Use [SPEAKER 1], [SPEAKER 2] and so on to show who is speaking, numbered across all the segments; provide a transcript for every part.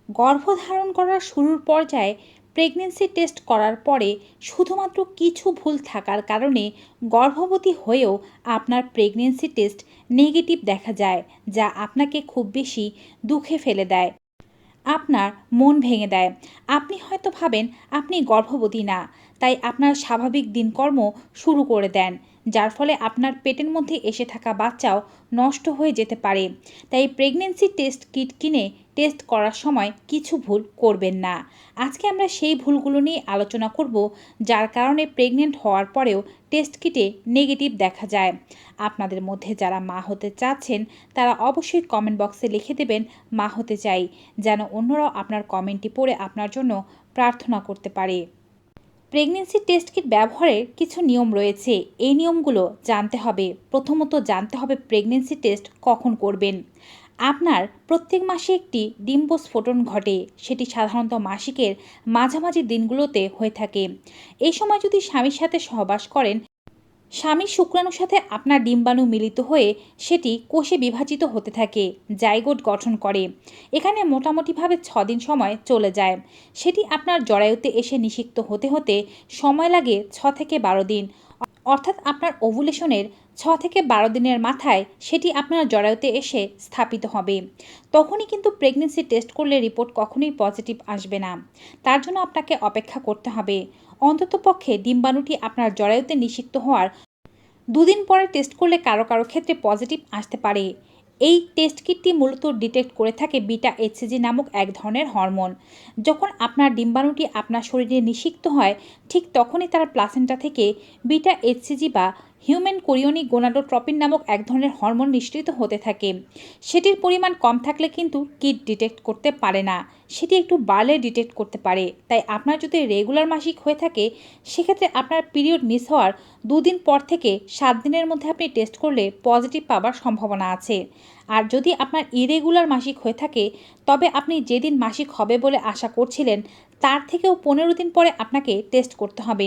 [SPEAKER 1] গর্ভধারণ করার শুরুর পর্যায়ে প্রেগন্যান্সি টেস্ট করার পরে শুধুমাত্র কিছু ভুল থাকার কারণে গর্ভবতী হয়েও আপনার প্রেগন্যান্সি টেস্ট নেগেটিভ দেখা যায়, যা আপনাকে খুব বেশি দুঃখে ফেলে দেয়, আপনার মন ভেঙে দেয়। আপনি হয়তো ভাবেন আপনি গর্ভবতী না, তাই আপনার স্বাভাবিক দিনকর্ম শুরু করে দেন, যার ফলে আপনার পেটের মধ্যে এসে থাকা বাচ্চাও নষ্ট হয়ে যেতে পারে। তাই প্রেগন্যান্সি টেস্ট কিট কিনে টেস্ট করার সময় কিছু ভুল করবেন না। আজকে আমরা সেই ভুলগুলো নিয়ে আলোচনা করব, যার কারণে প্রেগনেন্ট হওয়ার পরেও টেস্ট কিটে নেগেটিভ দেখা যায়। আপনাদের মধ্যে যারা মা হতে চাচ্ছেন তারা অবশ্যই কমেন্ট বক্সে লিখে দেবেন মা হতে চাই, যেন অন্যরাও আপনার কমেন্টটি পড়ে আপনার জন্য প্রার্থনা করতে পারে। প্রেগন্যান্সি টেস্ট কিট ব্যবহারের কিছু নিয়ম রয়েছে, এই নিয়মগুলো জানতে হবে। প্রথমত জানতে হবে প্রেগন্যান্সি টেস্ট কখন করবেন। আপনার প্রত্যেক মাসে একটি ডিম্বস্ফোটন ঘটে, সেটি সাধারণত মাসিকের মাঝামাঝি দিনগুলোতে হয়ে থাকে। এই সময় যদি স্বামীর সাথে সহবাস করেন, স্বামীর শুক্রাণুর সাথে আপনার ডিম্বাণু মিলিত হয়ে সেটি কোষে বিভাজিত হতে থাকে, জাইগোট গঠন করে। এখানে মোটামুটিভাবে 6 দিন সময় চলে যায়। সেটি আপনার জরায়ুতে এসে নিষিক্ত হতে হতে সময় লাগে 6 থেকে 12 দিন। অর্থাৎ আপনার ওভুলেশনের 6 থেকে 12 দিনের মাথায় সেটি আপনার জরায়ুতে এসে স্থাপিত হবে। তখনই কিন্তু প্রেগনেন্সি টেস্ট করলে রিপোর্ট কখনোই পজিটিভ আসবে না। তার জন্য আপনাকে অপেক্ষা করতে হবে। অন্ততপক্ষে ডিম্বাণুটি আপনার জরায়ুতে নিষিক্ত হওয়ার 2 দিন পরে টেস্ট করলে কারো কারো ক্ষেত্রে পজিটিভ আসতে পারে। এই টেস্ট কিটটি মূলত ডিটেক্ট করে থাকে বিটা এইচসিজি নামক এক ধরনের হরমোন। যখন আপনার ডিম্বাণুটি আপনার শরীরে নিষিক্ত হয়, ঠিক তখনই তার প্লাসেন্টা থেকে বিটা এইচসিজি বা হিউম্যান কোরিওনিক গোনাডোট্রপিন নামক এক ধরনের হরমোন নিঃসৃত হতে থাকে। সেটির পরিমাণ কম থাকলে কিন্তু কিট ডিটেক্ট করতে পারে না, সেটি একটু বাড়লে ডিটেক্ট করতে পারে। তাই আপনার যদি রেগুলার মাসিক হয়ে থাকে, সেক্ষেত্রে আপনার পিরিয়ড মিস হওয়ার 2 দিন পর থেকে 7 দিনের মধ্যে আপনি টেস্ট করলে পজিটিভ পাবার সম্ভাবনা আছে। আর যদি আপনার ইরেগুলার মাসিক হয়ে থাকে, তবে আপনি যেদিন মাসিক হবে বলে আশা করছিলেন তার থেকেও 15 দিন পরে আপনাকে টেস্ট করতে হবে।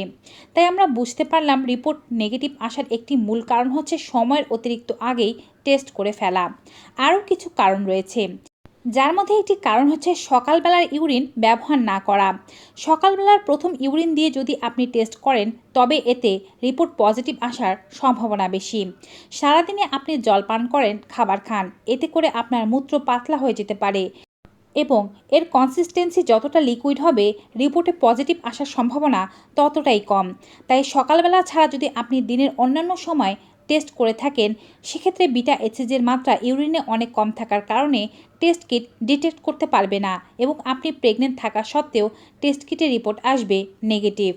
[SPEAKER 1] তাই আমরা বুঝতে পারলাম রিপোর্ট নেগেটিভ আসার একটি মূল কারণ হচ্ছে সময়ের অতিরিক্ত আগেই টেস্ট করে ফেলা। আরও কিছু কারণ রয়েছে, যার মধ্যে একটি কারণ হচ্ছে সকালবেলার ইউরিন ব্যবহার না করা। সকালবেলার প্রথম ইউরিন দিয়ে যদি আপনি টেস্ট করেন, তবে এতে রিপোর্ট পজিটিভ আসার সম্ভাবনা বেশি। সারাদিনে আপনি জল পান করেন, খাবার খান, এতে করে আপনার মূত্র পাতলা হয়ে যেতে পারে এবং এর কনসিস্টেন্সি যতটা লিকুইড হবে, রিপোর্টে পজিটিভ আসার সম্ভাবনা ততটাই কম। তাই সকালবেলা ছাড়া যদি আপনি দিনের অন্যান্য সময় টেস্ট করে থাকেন, সেক্ষেত্রে বিটা এইচসিজির মাত্রা ইউরিনে অনেক কম থাকার কারণে টেস্ট কিট ডিটেক্ট করতে পারবে না এবং আপনি প্রেগনেন্ট থাকা সত্ত্বেও টেস্ট কিটের রিপোর্ট আসবে নেগেটিভ।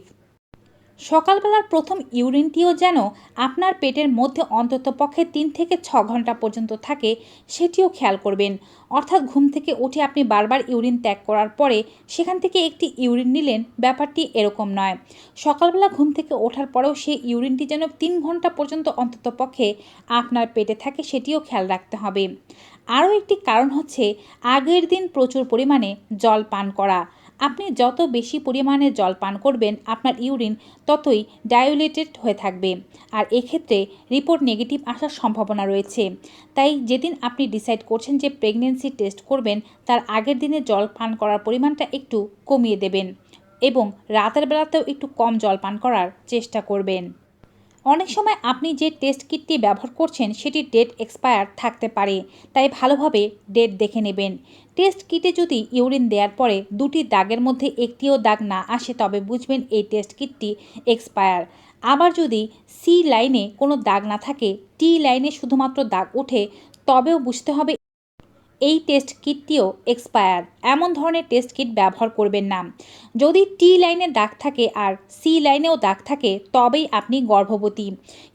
[SPEAKER 1] সকালবেলার প্রথম ইউরিনটিও যেন আপনার পেটের মধ্যে অন্ততপক্ষে 3 থেকে 6 ঘন্টা পর্যন্ত থাকে, সেটিও খেয়াল করবেন। অর্থাৎ ঘুম থেকে উঠে আপনি বারবার ইউরিন ত্যাগ করার পরে সেখান থেকে একটি ইউরিন নিলেন, ব্যাপারটি এরকম নয়। সকালবেলা ঘুম থেকে ওঠার পরেও সেই ইউরিনটি যেন 3 ঘন্টা পর্যন্ত অন্ততপক্ষে আপনার পেটে থাকে, সেটিও খেয়াল রাখতে হবে। আরও একটি কারণ হচ্ছে আগের দিন প্রচুর পরিমাণে জল পান করা। আপনি যত বেশি পরিমাণে জল পান করবেন, আপনার ইউরিন ততই ডাইলেটেড হয়ে থাকবে, আর এক্ষেত্রে রিপোর্ট নেগেটিভ আসার সম্ভাবনা রয়েছে। তাই যেদিন আপনি ডিসাইড করছেন যে প্রেগনেন্সি টেস্ট করবেন, তার আগের দিনে জল পান করার পরিমাণটা একটু কমিয়ে দেবেন এবং রাতের বেলাতেও একটু কম জল পান করার চেষ্টা করবেন। অনেক সময় আপনি যে টেস্ট কিটটি ব্যবহার করছেন সেটি ডেট এক্সপায়ার থাকতে পারে, তাই ভালোভাবে ডেট দেখে নেবেন। টেস্ট কিটে যদি ইউরিন দেওয়ার পরে 2টি দাগের মধ্যে একটিও দাগ না আসে, তবে বুঝবেন এই টেস্ট কিটটি এক্সপায়ার। আবার যদি সি লাইনে কোনো দাগ না থাকে, টি লাইনে শুধুমাত্র দাগ ওঠে, তবেও বুঝতে হবে এই টেস্ট কিটটিও এক্সপায়ার। এমন ধরনের টেস্ট কিট ব্যবহার করবেন না। যদি টি লাইনে দাগ থাকে আর সি লাইনেও দাগ থাকে, তবেই আপনি গর্ভবতী।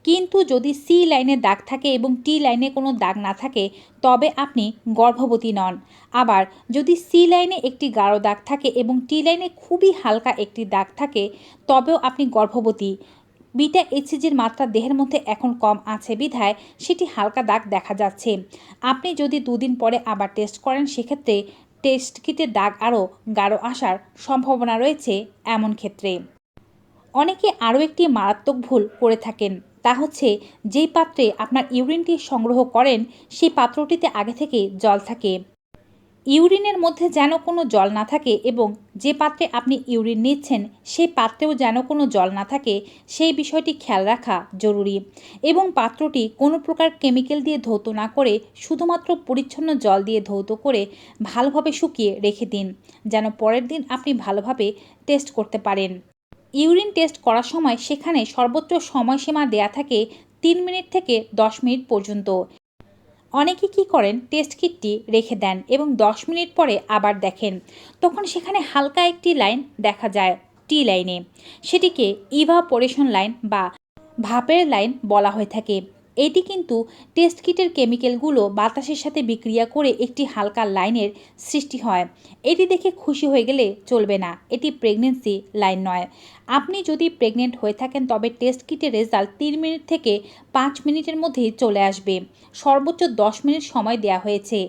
[SPEAKER 1] কিন্তু যদি সি লাইনে দাগ থাকে এবং টি লাইনে কোনো দাগ না থাকে, তবে আপনি গর্ভবতী নন। আবার যদি সি লাইনে একটি গাঢ় দাগ থাকে এবং টি লাইনে খুবই হালকা একটি দাগ থাকে, তবেও আপনি গর্ভবতী। বিটা এইচসিজির মাত্রা দেহের মধ্যে এখন কম আছে বিধায় সেটি হালকা দাগ দেখা যাচ্ছে। আপনি যদি 2 দিন পরে আবার টেস্ট করেন, সেক্ষেত্রে টেস্ট কিটে দাগ আরও গাঢ় আসার সম্ভাবনা রয়েছে এমন ক্ষেত্রে। অনেকে আরও একটি মারাত্মক ভুল করে থাকেন, তা হচ্ছে যেই পাত্রে আপনার ইউরিনটি সংগ্রহ করেন সেই পাত্রটিতে আগে থেকে জল থাকে। ইউরিনের মধ্যে যেন কোনো জল না থাকে এবং যে পাত্রে আপনি ইউরিন নিচ্ছেন সেই পাত্রেও যেন কোনো জল না থাকে সেই বিষয়টি খেয়াল রাখা জরুরি এবং পাত্রটি কোনো প্রকার কেমিক্যাল দিয়ে ধৌত না করে শুধুমাত্র পরিচ্ছন্ন জল দিয়ে ধৌত করে ভালোভাবে শুকিয়ে রেখে দিন যেন পরের দিন আপনি ভালোভাবে টেস্ট করতে পারেন। ইউরিন টেস্ট করার সময় সেখানে সর্বোচ্চ সময়সীমা দেয়া থাকে 3 মিনিট থেকে 10 মিনিট পর্যন্ত। অনেকে কি করেন টেস্ট কিটটি রেখে দেন এবং 10 মিনিট পরে আবার দেখেন, তখন সেখানে হালকা একটি লাইন দেখা যায় টি লাইনে। সেটিকে ইভাপোরেশন লাইন বা ভাপের লাইন বলা হয়ে থাকে। এটি কিন্তু টেস্ট কিটের কেমিক্যালগুলো বাতাসের সাথে বিক্রিয়া করে একটি হালকা লাইনের সৃষ্টি হয়। এটি দেখে খুশি হয়ে গেলে চলবে না, এটি প্রেগনেন্সি লাইন নয়। আপনি যদি প্রেগনেন্ট হয়ে থাকেন তবে টেস্ট কিটের রেজাল্ট 3 মিনিট থেকে 5 মিনিটের মধ্যেই চলে আসবে। সর্বোচ্চ 10 মিনিট সময় দেওয়া হয়েছে।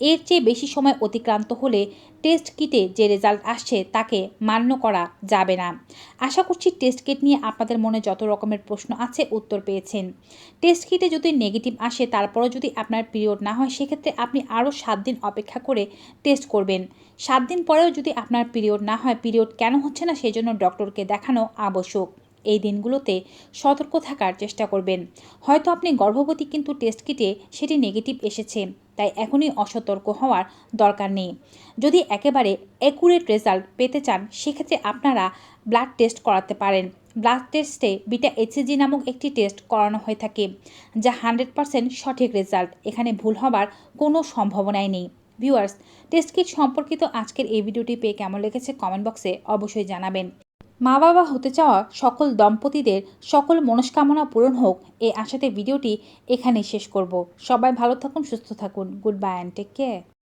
[SPEAKER 1] এর চেয়ে বেশি সময় অতিক্রান্ত হলে টেস্ট কিটে যে রেজাল্ট আসছে তাকে মান্য করা যাবে না। আশা করছি টেস্ট কিট নিয়ে আপনাদের মনে যত রকমের প্রশ্ন আছে উত্তর পেয়েছেন। টেস্ট কিটে যদি নেগেটিভ আসে তারপরও যদি আপনার পিরিয়ড না হয় সেক্ষেত্রে আপনি আরও 7 দিন অপেক্ষা করে টেস্ট করবেন। 7 দিন পরেও যদি আপনার পিরিয়ড না হয়, পিরিয়ড কেন হচ্ছে না সেই জন্য ডক্টরকে দেখানো আবশ্যক। এই দিনগুলোতে সতর্ক থাকার চেষ্টা করবেন। হয়তো আপনি গর্ভবতী কিন্তু টেস্ট কিটে সেটি নেগেটিভ এসেছে, তাই এখনই অসতর্ক হওয়ার দরকার নেই। যদি একেবারে অ্যাকুরেট রেজাল্ট পেতে চান সেক্ষেত্রে আপনারা ব্লাড টেস্ট করাতে পারেন। ব্লাড টেস্টে বিটা এইচসিজি নামক একটি টেস্ট করানো হয়ে থাকে যা 100% সঠিক রেজাল্ট, এখানে ভুল হবার কোনো সম্ভাবনাই নেই। ভিউয়ার্স, টেস্ট কিট সম্পর্কিত আজকের এই ভিডিওটি পেয়ে কেমন লেগেছে কমেন্ট বক্সে অবশ্যই জানাবেন। মা বাবা হতে চাওয়া সকল দম্পতিদের সকল মনস্কামনা পূরণ হোক এই আশাতে ভিডিওটি এখানেই শেষ করব। সবাই ভালো থাকুন, সুস্থ থাকুন। Good bye and take care.